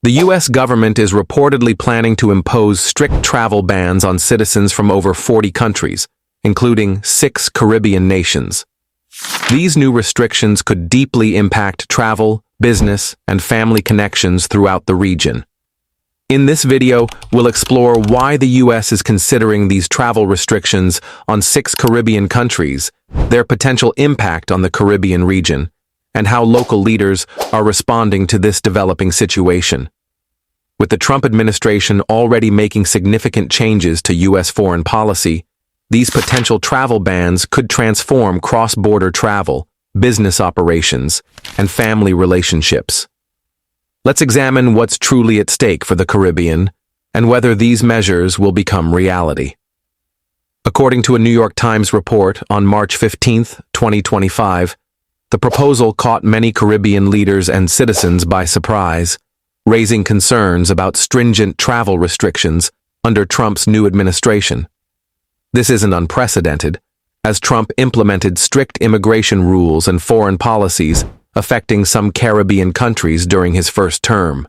The U.S. government is reportedly planning to impose strict travel bans on citizens from over 40 countries, including 6 Caribbean nations. These new restrictions could deeply impact travel, business, and family connections throughout the region. In this video, we'll explore why the U.S. is considering these travel restrictions on 6 Caribbean countries, their potential impact on the Caribbean region, and how local leaders are responding to this developing situation. With the Trump administration already making significant changes to U.S. foreign policy, these potential travel bans could transform cross-border travel, business operations, and family relationships. Let's examine what's truly at stake for the Caribbean and whether these measures will become reality. According to a New York Times report on March 15, 2025, the proposal caught many Caribbean leaders and citizens by surprise, raising concerns about stringent travel restrictions under Trump's new administration. This isn't unprecedented, as Trump implemented strict immigration rules and foreign policies affecting some Caribbean countries during his first term.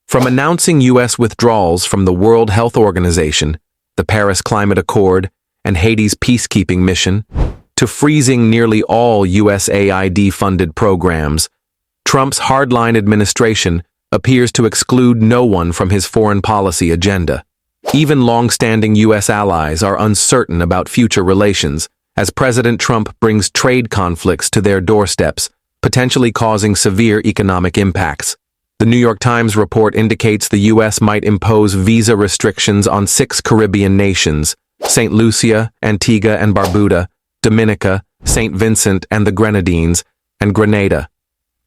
From announcing U.S. withdrawals from the World Health Organization, the Paris Climate Accord, and Haiti's peacekeeping mission, to freezing nearly all USAID-funded programs, Trump's hardline administration appears to exclude no one from his foreign policy agenda. Even long-standing U.S. allies are uncertain about future relations as President Trump brings trade conflicts to their doorsteps, potentially causing severe economic impacts. The New York Times report indicates the U.S. might impose visa restrictions on 6 Caribbean nations: St. Lucia, Antigua and Barbuda, Dominica, St. Vincent and the Grenadines, and Grenada,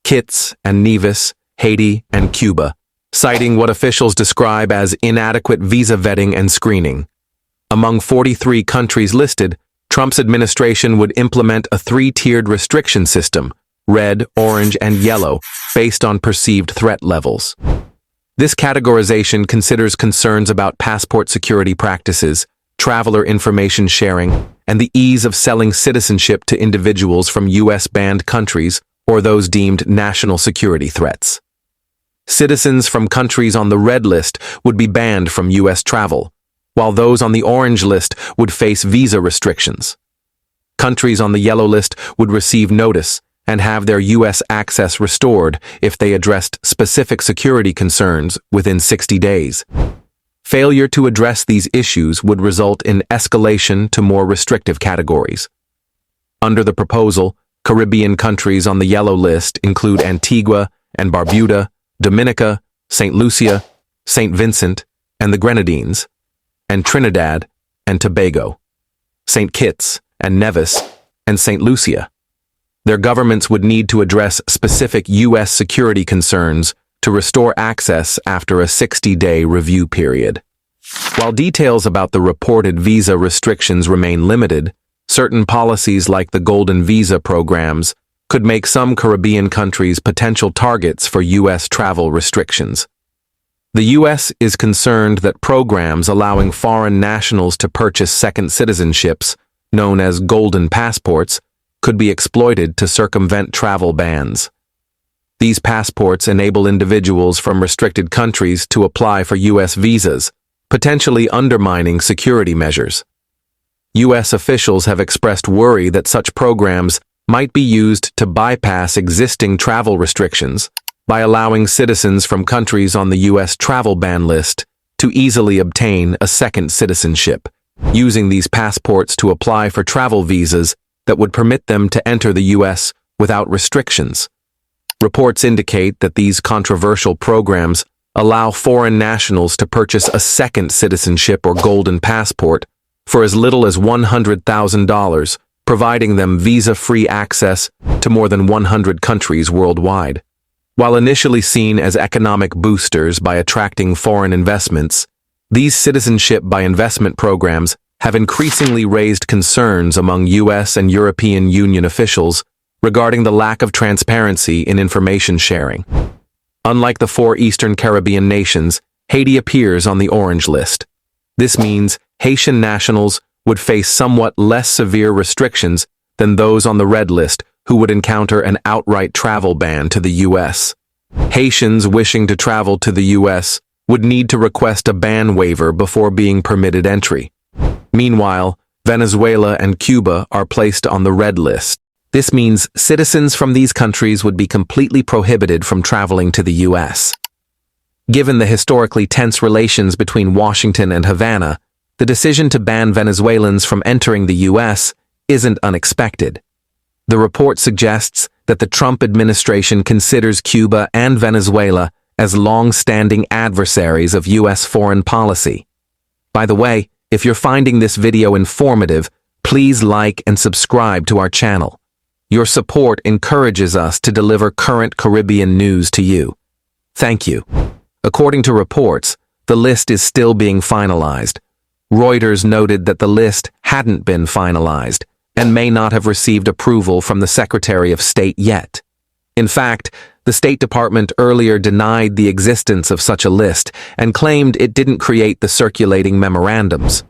Kitts and Nevis, Haiti, and Cuba, citing what officials describe as inadequate visa vetting and screening. Among 43 countries listed, Trump's administration would implement a 3-tiered restriction system: red, orange, and yellow, based on perceived threat levels. This categorization considers concerns about passport security practices, traveler information sharing, and the ease of selling citizenship to individuals from U.S.-banned countries or those deemed national security threats. Citizens from countries on the red list would be banned from U.S. travel, while those on the orange list would face visa restrictions. Countries on the yellow list would receive notice and have their U.S. access restored if they addressed specific security concerns within 60 days. Failure to address these issues would result in escalation to more restrictive categories. Under the proposal, Caribbean countries on the yellow list include Antigua and Barbuda, Dominica, St. Lucia, St. Vincent and the Grenadines, and Trinidad and Tobago, St. Kitts and Nevis, and St. Lucia. Their governments would need to address specific U.S. security concerns to restore access after a 60-day review period. While details about the reported visa restrictions remain limited, certain policies like the Golden Visa programs could make some Caribbean countries potential targets for U.S. travel restrictions. The U.S. is concerned that programs allowing foreign nationals to purchase second citizenships, known as golden passports, could be exploited to circumvent travel bans. These passports enable individuals from restricted countries to apply for U.S. visas, potentially undermining security measures. U.S. officials have expressed worry that such programs might be used to bypass existing travel restrictions by allowing citizens from countries on the U.S. travel ban list to easily obtain a second citizenship, using these passports to apply for travel visas that would permit them to enter the U.S. without restrictions. Reports indicate that these controversial programs allow foreign nationals to purchase a second citizenship or golden passport for as little as $100,000, providing them visa-free access to more than 100 countries worldwide. While initially seen as economic boosters by attracting foreign investments, these citizenship by investment programs have increasingly raised concerns among U.S. and European Union officials regarding the lack of transparency in information sharing. Unlike the 4 Eastern Caribbean nations, Haiti appears on the orange list. This means Haitian nationals would face somewhat less severe restrictions than those on the red list who would encounter an outright travel ban to the U.S. Haitians wishing to travel to the U.S. would need to request a ban waiver before being permitted entry. Meanwhile, Venezuela and Cuba are placed on the red list. This means citizens from these countries would be completely prohibited from traveling to the U.S. Given the historically tense relations between Washington and Havana, the decision to ban Venezuelans from entering the U.S. isn't unexpected. The report suggests that the Trump administration considers Cuba and Venezuela as long-standing adversaries of U.S. foreign policy. By the way, if you're finding this video informative, please like and subscribe to our channel. Your support encourages us to deliver current Caribbean news to you. Thank you. According to reports, the list is still being finalized. Reuters noted that the list hadn't been finalized and may not have received approval from the Secretary of State yet. In fact, the State Department earlier denied the existence of such a list and claimed it didn't create the circulating memorandums.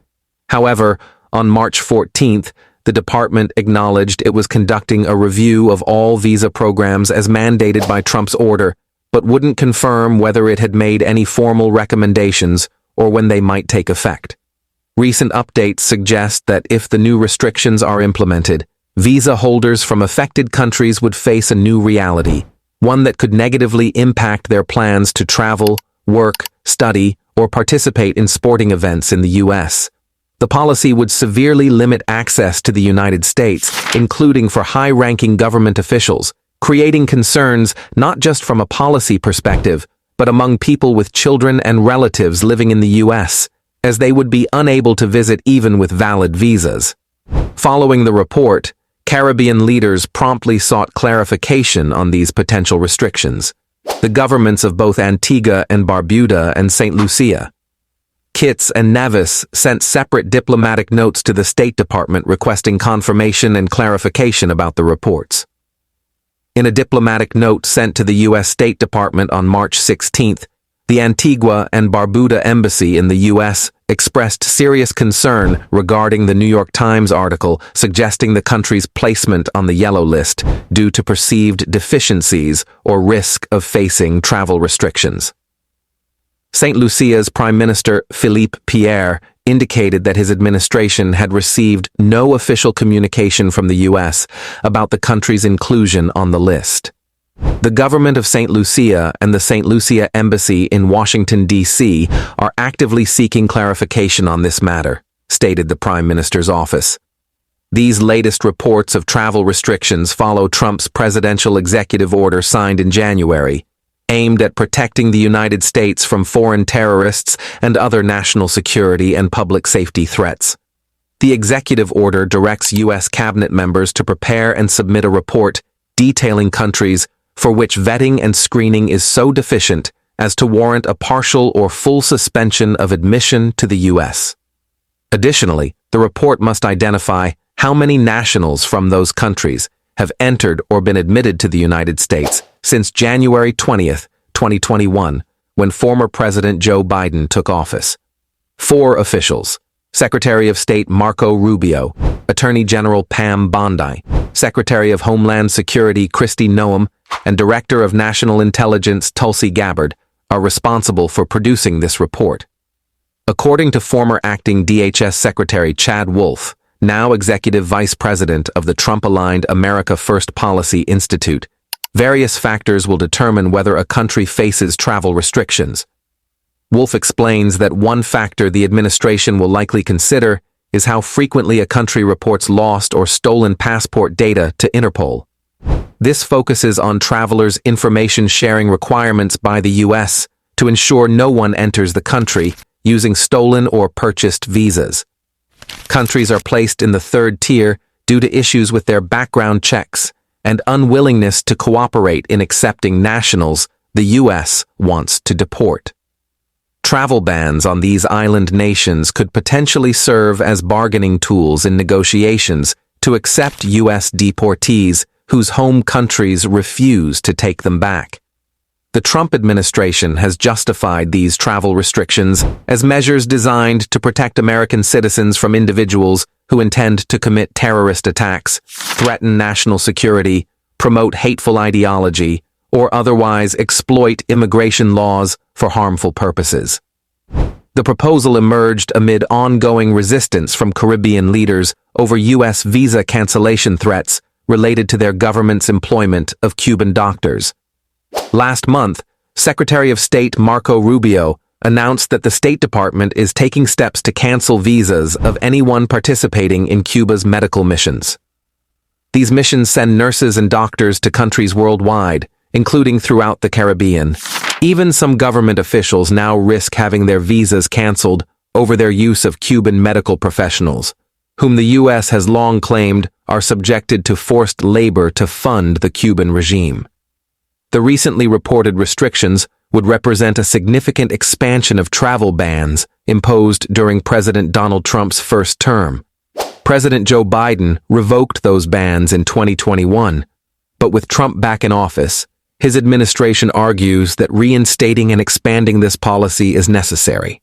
However, on March 14th, the department acknowledged it was conducting a review of all visa programs as mandated by Trump's order, but wouldn't confirm whether it had made any formal recommendations or when they might take effect. Recent updates suggest that if the new restrictions are implemented, visa holders from affected countries would face a new reality, one that could negatively impact their plans to travel, work, study, or participate in sporting events in the U.S. The policy would severely limit access to the United States, including for high-ranking government officials, creating concerns not just from a policy perspective, but among people with children and relatives living in the U.S., as they would be unable to visit even with valid visas. Following the report, Caribbean leaders promptly sought clarification on these potential restrictions. The governments of both Antigua and Barbuda and St. Lucia, Kitts and Nevis sent separate diplomatic notes to the State Department requesting confirmation and clarification about the reports. In a diplomatic note sent to the U.S. State Department on March 16th, the Antigua and Barbuda Embassy in the U.S. expressed serious concern regarding the New York Times article suggesting the country's placement on the yellow list due to perceived deficiencies or risk of facing travel restrictions. St. Lucia's Prime Minister Philippe Pierre indicated that his administration had received no official communication from the U.S. about the country's inclusion on the list. The government of St. Lucia and the St. Lucia Embassy in Washington, D.C. are actively seeking clarification on this matter, stated the Prime Minister's office. These latest reports of travel restrictions follow Trump's presidential executive order signed in January, aimed at protecting the United States from foreign terrorists and other national security and public safety threats. The executive order directs U.S. cabinet members to prepare and submit a report detailing countries for which vetting and screening is so deficient as to warrant a partial or full suspension of admission to the U.S. Additionally, the report must identify how many nationals from those countries have entered or been admitted to the United States since January 20th, 2021, when former President Joe Biden took office. 4 officials: Secretary of State Marco Rubio, Attorney General Pam Bondi, Secretary of Homeland Security Kristi Noem, and Director of National Intelligence Tulsi Gabbard, are responsible for producing this report. According to former acting DHS Secretary Chad Wolf, now Executive Vice President of the Trump-aligned America First Policy Institute, various factors will determine whether a country faces travel restrictions. Wolf explains that one factor the administration will likely consider is how frequently a country reports lost or stolen passport data to Interpol. This focuses on travelers' information sharing requirements by the U.S. to ensure no one enters the country using stolen or purchased visas. Countries are placed in the third tier due to issues with their background checks and unwillingness to cooperate in accepting nationals the U.S. wants to deport. Travel bans on these island nations could potentially serve as bargaining tools in negotiations to accept U.S. deportees whose home countries refuse to take them back. The Trump administration has justified these travel restrictions as measures designed to protect American citizens from individuals who intend to commit terrorist attacks, threaten national security, promote hateful ideology, or otherwise exploit immigration laws for harmful purposes. The proposal emerged amid ongoing resistance from Caribbean leaders over U.S. visa cancellation threats related to their government's employment of Cuban doctors. Last month, Secretary of State Marco Rubio announced that the State Department is taking steps to cancel visas of anyone participating in Cuba's medical missions. These missions send nurses and doctors to countries worldwide, including throughout the Caribbean. Even some government officials now risk having their visas canceled over their use of Cuban medical professionals, whom the U.S. has long claimed are subjected to forced labor to fund the Cuban regime. The recently reported restrictions would represent a significant expansion of travel bans imposed during President Donald Trump's first term. President Joe Biden revoked those bans in 2021, but with Trump back in office, his administration argues that reinstating and expanding this policy is necessary.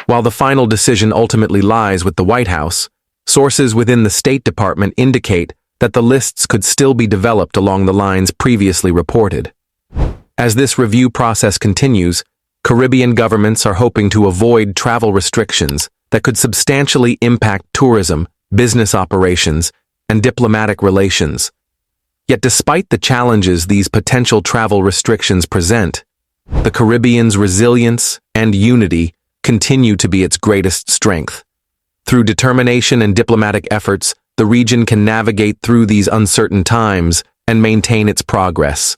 While the final decision ultimately lies with the White House, sources within the State Department indicate that the lists could still be developed along the lines previously reported. As this review process continues, Caribbean governments are hoping to avoid travel restrictions that could substantially impact tourism, business operations, and diplomatic relations. Yet despite the challenges these potential travel restrictions present, the Caribbean's resilience and unity continue to be its greatest strength. Through determination and diplomatic efforts, the region can navigate through these uncertain times and maintain its progress.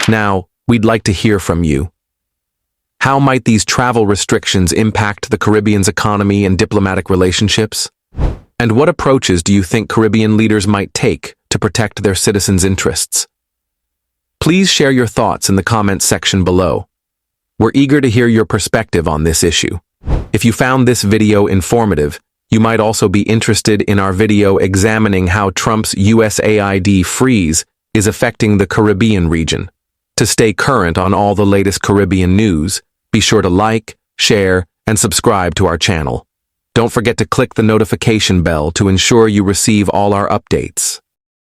Now, we'd like to hear from you. How might these travel restrictions impact the Caribbean's economy and diplomatic relationships? And what approaches do you think Caribbean leaders might take to protect their citizens' interests? Please share your thoughts in the comments section below. We're eager to hear your perspective on this issue. If you found this video informative, you might also be interested in our video examining how Trump's USAID freeze is affecting the Caribbean region. To stay current on all the latest Caribbean news, be sure to like, share, and subscribe to our channel. Don't forget to click the notification bell to ensure you receive all our updates.